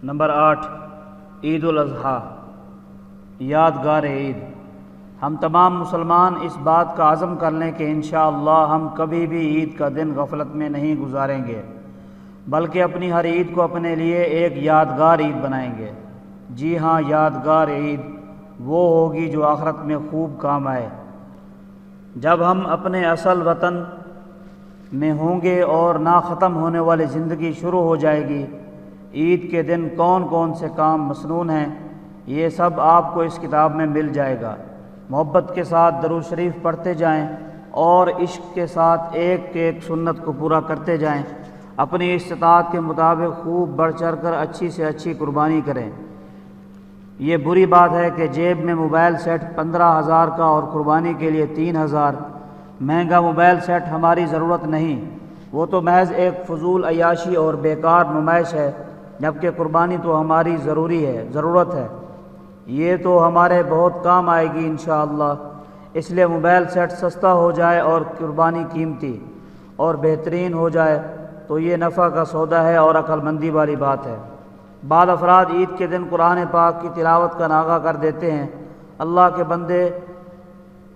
Number 8 عید الاضحیٰ، یادگار عید۔ ہم تمام مسلمان اس بات کا عزم کر لیں کہ انشاءاللہ ہم کبھی بھی عید کا دن غفلت میں نہیں گزاریں گے، بلکہ اپنی ہر عید کو اپنے لیے ایک یادگار عید بنائیں گے۔ جی ہاں، یادگار عید وہ ہوگی جو آخرت میں خوب کام آئے۔ جب ہم اپنے اصل وطن میں ہوں گے اور نہ ختم ہونے والی زندگی شروع ہو جائے گی، عید کے دن کون کون سے کام مسنون ہیں، یہ سب آپ کو اس کتاب میں مل جائے گا۔ محبت کے ساتھ درود شریف پڑھتے جائیں اور عشق کے ساتھ ایک ایک سنت کو پورا کرتے جائیں۔ اپنی استطاعت کے مطابق خوب بڑھ چڑھ کر اچھی سے اچھی قربانی کریں۔ یہ بری بات ہے کہ جیب میں موبائل سیٹ 15,000 کا اور قربانی کے لیے 3,000۔ مہنگا موبائل سیٹ ہماری ضرورت نہیں، وہ تو محض ایک فضول عیاشی اور بیکار نمائش ہے، جبکہ قربانی تو ہماری ضرورت ہے۔ یہ تو ہمارے بہت کام آئے گی انشاءاللہ۔ اس لیے موبائل سیٹ سستا ہو جائے اور قربانی قیمتی اور بہترین ہو جائے تو یہ نفع کا سودا ہے اور عقل مندی والی بات ہے۔ بعض افراد عید کے دن قرآن پاک کی تلاوت کا ناغہ کر دیتے ہیں۔ اللہ کے بندے،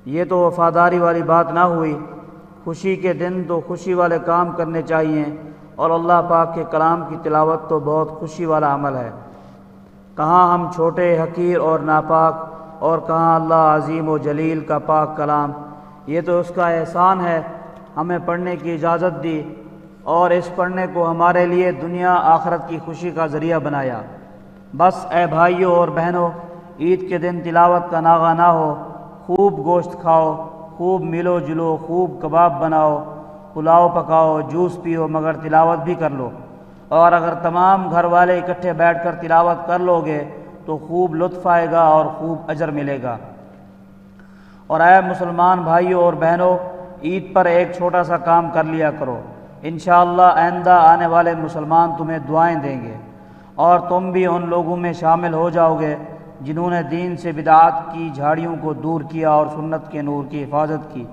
یہ تو وفاداری والی بات نہ ہوئی۔ خوشی کے دن تو خوشی والے کام کرنے چاہیے، اور اللہ پاک کے کلام کی تلاوت تو بہت خوشی والا عمل ہے۔ کہاں ہم چھوٹے، حقیر اور ناپاک، اور کہاں اللہ عظیم و جلیل کا پاک کلام۔ یہ تو اس کا احسان ہے، ہمیں پڑھنے کی اجازت دی اور اس پڑھنے کو ہمارے لیے دنیا آخرت کی خوشی کا ذریعہ بنایا۔ بس اے بھائیوں اور بہنوں، عید کے دن تلاوت کا ناغہ نہ ہو، خوب گوشت کھاؤ، خوب ملو جلو، خوب کباب بناؤ، پلاؤ پکاؤ، جوس پیو، مگر تلاوت بھی کر لو۔ اور اگر تمام گھر والے اکٹھے بیٹھ کر تلاوت کر لو گے تو خوب لطف آئے گا اور خوب اجر ملے گا۔ اور اے مسلمان بھائیوں اور بہنوں، عید پر ایک چھوٹا سا کام کر لیا کرو، انشاءاللہ آئندہ آنے والے مسلمان تمہیں دعائیں دیں گے، اور تم بھی ان لوگوں میں شامل ہو جاؤ گے جنہوں نے دین سے بدعات کی جھاڑیوں کو دور کیا اور سنت کے نور کی حفاظت کی۔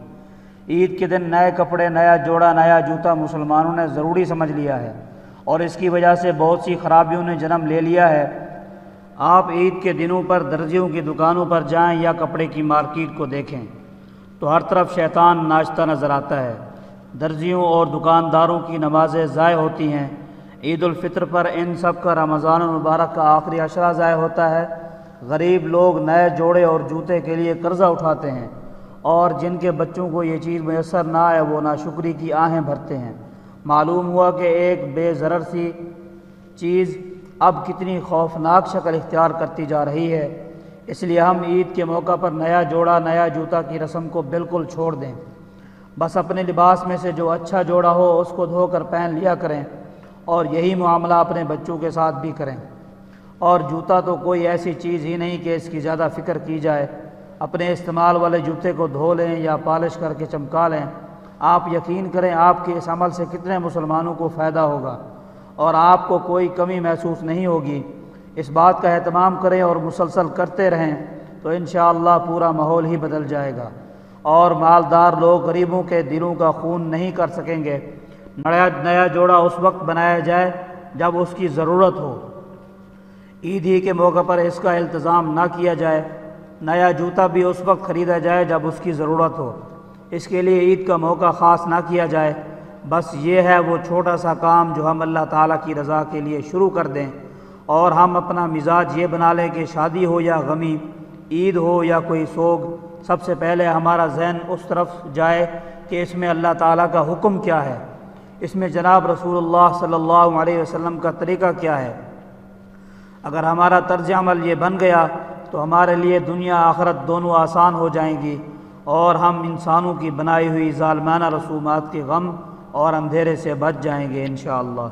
عید کے دن نئے کپڑے، نیا جوڑا، نیا جوتا مسلمانوں نے ضروری سمجھ لیا ہے، اور اس کی وجہ سے بہت سی خرابیوں نے جنم لے لیا ہے۔ آپ عید کے دنوں پر درزیوں کی دکانوں پر جائیں یا کپڑے کی مارکیٹ کو دیکھیں تو ہر طرف شیطان ناچتا نظر آتا ہے۔ درزیوں اور دکانداروں کی نمازیں ضائع ہوتی ہیں۔ عید الفطر پر ان سب کا رمضان المبارک کا آخری عشرہ ضائع ہوتا ہے۔ غریب لوگ نئے جوڑے اور جوتے کے لیے قرضہ اٹھاتے ہیں، اور جن کے بچوں کو یہ چیز میسر نہ آئے وہ ناشکری کی آہیں بھرتے ہیں۔ معلوم ہوا کہ ایک بے ضرر سی چیز اب کتنی خوفناک شکل اختیار کرتی جا رہی ہے۔ اس لیے ہم عید کے موقع پر نیا جوڑا، نیا جوتا کی رسم کو بالکل چھوڑ دیں۔ بس اپنے لباس میں سے جو اچھا جوڑا ہو اس کو دھو کر پہن لیا کریں، اور یہی معاملہ اپنے بچوں کے ساتھ بھی کریں۔ اور جوتا تو کوئی ایسی چیز ہی نہیں کہ اس کی زیادہ فکر کی جائے۔ اپنے استعمال والے جوتے کو دھو لیں یا پالش کر کے چمکا لیں۔ آپ یقین کریں آپ کے اس عمل سے کتنے مسلمانوں کو فائدہ ہوگا، اور آپ کو کوئی کمی محسوس نہیں ہوگی۔ اس بات کا اہتمام کریں اور مسلسل کرتے رہیں تو انشاءاللہ پورا ماحول ہی بدل جائے گا، اور مالدار لوگ غریبوں کے دلوں کا خون نہیں کر سکیں گے۔ نیا جوڑا اس وقت بنایا جائے جب اس کی ضرورت ہو، عید ہی کے موقع پر اس کا التزام نہ کیا جائے۔ نیا جوتا بھی اس وقت خریدا جائے جب اس کی ضرورت ہو، اس کے لیے عید کا موقع خاص نہ کیا جائے۔ بس یہ ہے وہ چھوٹا سا کام جو ہم اللہ تعالیٰ کی رضا کے لیے شروع کر دیں، اور ہم اپنا مزاج یہ بنا لیں کہ شادی ہو یا غمی، عید ہو یا کوئی سوگ، سب سے پہلے ہمارا ذہن اس طرف جائے کہ اس میں اللہ تعالیٰ کا حکم کیا ہے، اس میں جناب رسول اللہ صلی اللہ علیہ وسلم کا طریقہ کیا ہے۔ اگر ہمارا طرز عمل یہ بن گیا تو ہمارے لیے دنیا آخرت دونوں آسان ہو جائیں گی، اور ہم انسانوں کی بنائی ہوئی ظالمانہ رسومات کے غم اور اندھیرے سے بچ جائیں گے انشاءاللہ۔